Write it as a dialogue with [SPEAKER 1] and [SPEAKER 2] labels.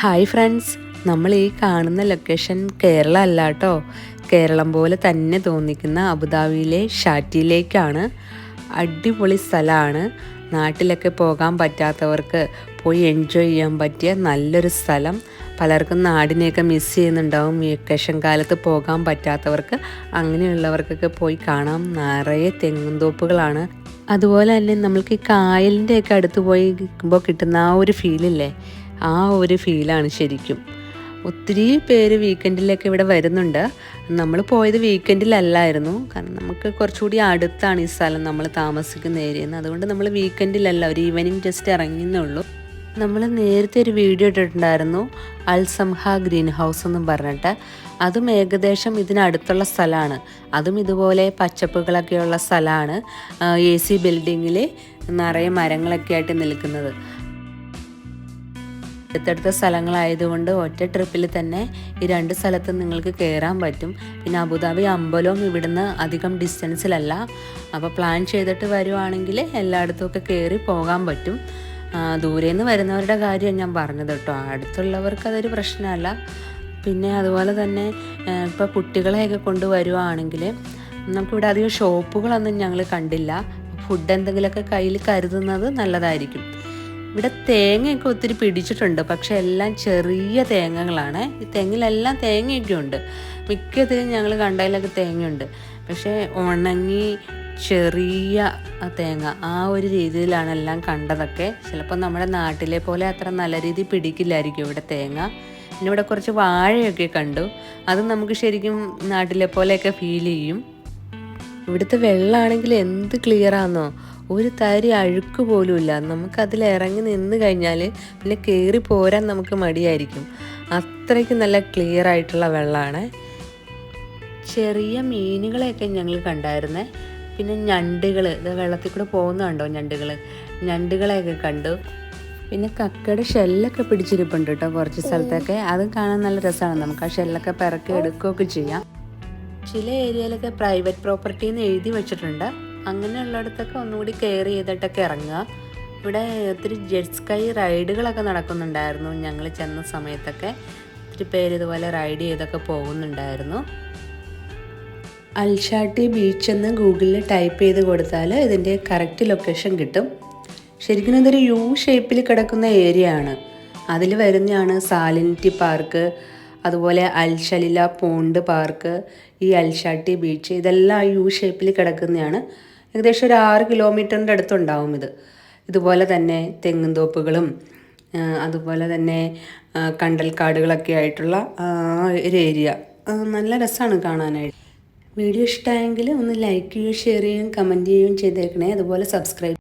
[SPEAKER 1] Hi friends, നമ്മൾ ഈ കാണുന്ന ലൊക്കേഷൻ കേരള അല്ല കേട്ടോ. കേരളം പോലെ തന്നെ തോന്നിക്കുന്ന അബുദാബിയിലെ ഷാറ്റിയിലേക്കാണ്. അടിപൊളി സ്ഥലമാണ്. നാട്ടിലൊക്കെ പോകാൻ പറ്റാത്തവർക്ക് പോയി എൻജോയ് ചെയ്യാൻ പറ്റിയ നല്ലൊരു സ്ഥലം. പലർക്കും നാടിനെയൊക്കെ മിസ് ചെയ്യുന്നുണ്ടാവും. ഈ വെക്കേഷൻ കാലത്ത് പോകാൻ പറ്റാത്തവർക്ക് അങ്ങനെയുള്ളവർക്കൊക്കെ പോയി കാണാം. നിറയെ തെങ്ങുംതോപ്പുകളാണ്. അതുപോലെ തന്നെ നമ്മൾക്ക് ഈ കായലിൻ്റെയൊക്കെ അടുത്ത് പോയി നിൽക്കുമ്പോൾ കിട്ടുന്ന ആ ഒരു ഫീലില്ലേ, ആ ഒരു ഫീലാണ് ശരിക്കും. ഒത്തിരി പേര് വീക്കെൻഡിലൊക്കെ ഇവിടെ വരുന്നുണ്ട്. നമ്മൾ പോയത് വീക്കെൻഡിലല്ലായിരുന്നു, കാരണം നമുക്ക് കുറച്ചുകൂടി അടുത്താണ് ഈ സ്ഥലം, നമ്മൾ താമസിക്കുന്ന ഏരിയയിൽ നിന്ന്. അതുകൊണ്ട് നമ്മൾ വീക്കെൻഡിലല്ല, ഒരു ഈവനിങ് ജസ്റ്റ് ഇറങ്ങുന്നേ ഉള്ളൂ. നമ്മൾ നേരത്തെ ഒരു വീഡിയോ ഇട്ടിട്ടുണ്ടായിരുന്നു, അൽ സംഹ ഗ്രീൻ ഹൗസ് എന്നും പറഞ്ഞിട്ട്. അതും ഏകദേശം ഇതിനടുത്തുള്ള സ്ഥലമാണ്. അതും ഇതുപോലെ പച്ചപ്പുകളൊക്കെയുള്ള സ്ഥലമാണ്. AC ബിൽഡിങ്ങിൽ നിറയെ മരങ്ങളൊക്കെ ആയിട്ട് നിൽക്കുന്നത്. അടുത്തടുത്ത സ്ഥലങ്ങളായതുകൊണ്ട് ഒറ്റ ട്രിപ്പിൽ തന്നെ ഈ രണ്ട് സ്ഥലത്തും നിങ്ങൾക്ക് കയറാൻ പറ്റും. പിന്നെ അബുദാബി അമ്പലവും ഇവിടുന്ന് അധികം ഡിസ്റ്റൻസിലല്ല. അപ്പോൾ പ്ലാൻ ചെയ്തിട്ട് വരുവാണെങ്കിൽ എല്ലായിടത്തുമൊക്കെ കയറി പോകാൻ പറ്റും. ദൂരേന്ന് വരുന്നവരുടെ കാര്യം ഞാൻ പറഞ്ഞത് കേട്ടോ. അടുത്തുള്ളവർക്ക് അതൊരു പ്രശ്നമല്ല. പിന്നെ അതുപോലെ തന്നെ ഇപ്പോൾ കുട്ടികളെയൊക്കെ കൊണ്ടുവരുവാണെങ്കിൽ നമുക്കിവിടെ അധികം ഷോപ്പുകളൊന്നും ഞങ്ങൾ കണ്ടില്ല. ഫുഡ് എന്തെങ്കിലുമൊക്കെ കയ്യിൽ കരുതുന്നത് നല്ലതായിരിക്കും. ഇവിടെ തേങ്ങയൊക്കെ ഒത്തിരി പിടിച്ചിട്ടുണ്ട്, പക്ഷെ എല്ലാം ചെറിയ തേങ്ങകളാണ്. ഈ തെങ്ങിലെല്ലാം തേങ്ങയൊക്കെ ഉണ്ട്. മിക്കതിലും ഞങ്ങൾ കണ്ടതിലൊക്കെ തേങ്ങയുണ്ട്, പക്ഷേ ഉണങ്ങി ചെറിയ തേങ്ങ, ആ ഒരു രീതിയിലാണ് എല്ലാം കണ്ടതൊക്കെ. ചിലപ്പോൾ നമ്മുടെ നാട്ടിലെ പോലെ അത്ര നല്ല രീതിയിൽ പിടിക്കില്ലായിരിക്കും ഇവിടെ തേങ്ങ. പിന്നെ ഇവിടെ കുറച്ച് വാഴയൊക്കെ കണ്ടു. അത് നമുക്ക് ശരിക്കും നാട്ടിലെ പോലെയൊക്കെ ഫീൽ ചെയ്യും. ഇവിടുത്തെ വെള്ളമാണെങ്കിൽ എന്ത് ക്ലിയറാണെന്നോ, ഒരു തരി അഴുക്ക് പോലുമില്ല. നമുക്കതിൽ ഇറങ്ങി നിന്ന് കഴിഞ്ഞാൽ പിന്നെ കയറി പോരാൻ നമുക്ക് മടിയായിരിക്കും. അത്രയ്ക്ക് നല്ല ക്ലിയർ ആയിട്ടുള്ള വെള്ളമാണ്. ചെറിയ മീനുകളെയൊക്കെ ഞങ്ങൾ കണ്ടായിരുന്നേ. പിന്നെ ഞണ്ടുകൾ, ഇത് വെള്ളത്തിൽ കൂടെ പോകുന്നുണ്ടോ, ഞണ്ടുകളെയൊക്കെ കണ്ടു. പിന്നെ കക്കയുടെ ഷെല്ലൊക്കെ പിടിച്ചിരിപ്പുണ്ട് കേട്ടോ കുറച്ച് സ്ഥലത്തൊക്കെ. അതും കാണാൻ നല്ല രസമാണ്. നമുക്ക് ആ ഷെല്ലൊക്കെ പിറക്കി എടുക്കുകയൊക്കെ ചെയ്യാം. ചില ഏരിയയിലൊക്കെ പ്രൈവറ്റ് പ്രോപ്പർട്ടി എന്ന് എഴുതി വെച്ചിട്ടുണ്ട്. അങ്ങനെയുള്ളിടത്തൊക്കെ ഒന്നുകൂടി കെയർ ചെയ്തിട്ടൊക്കെ ഇറങ്ങുക. ഇവിടെ ഒത്തിരി ജെറ്റ് സ്കൈ റൈഡുകളൊക്കെ നടക്കുന്നുണ്ടായിരുന്നു. ഞങ്ങൾ ചെന്ന സമയത്തൊക്കെ ഒത്തിരി പേര് ഇതുപോലെ റൈഡ് ചെയ്തൊക്കെ പോകുന്നുണ്ടായിരുന്നു. അൽഷാട്ടി ബീച്ച് എന്ന് ഗൂഗിളിൽ ടൈപ്പ് ചെയ്ത് കൊടുത്താൽ ഇതിൻ്റെ കറക്റ്റ് ലൊക്കേഷൻ കിട്ടും. ശരിക്കും ഇതൊരു യു ഷേപ്പിൽ കിടക്കുന്ന ഏരിയ ആണ്. അതിൽ വരുന്നതാണ് സാലിനിറ്റി പാർക്ക്, അതുപോലെ അൽഷലില പോണ്ട് പാർക്ക്, ഈ അൽഷാട്ടി ബീച്ച്. ഇതെല്ലാം യു ഷേപ്പിൽ കിടക്കുന്നതാണ്. ഏകദേശം ഒരു 6 കിലോമീറ്ററിൻ്റെ അടുത്തുണ്ടാവും ഇത്. ഇതുപോലെ തന്നെ തെങ്ങുംതോപ്പുകളും അതുപോലെ തന്നെ കണ്ടൽക്കാടുകളൊക്കെ ആയിട്ടുള്ള ഒരു ഏരിയ. നല്ല രസമാണ് കാണാനായിട്ട്. വീഡിയോ ഇഷ്ടമായെങ്കിൽ ഒന്ന് ലൈക്ക് ചെയ്യുകയും ഷെയർ ചെയ്യുകയും കമൻറ്റ് ചെയ്യുകയും ചെയ്തേക്കണേ. അതുപോലെ സബ്സ്ക്രൈബ്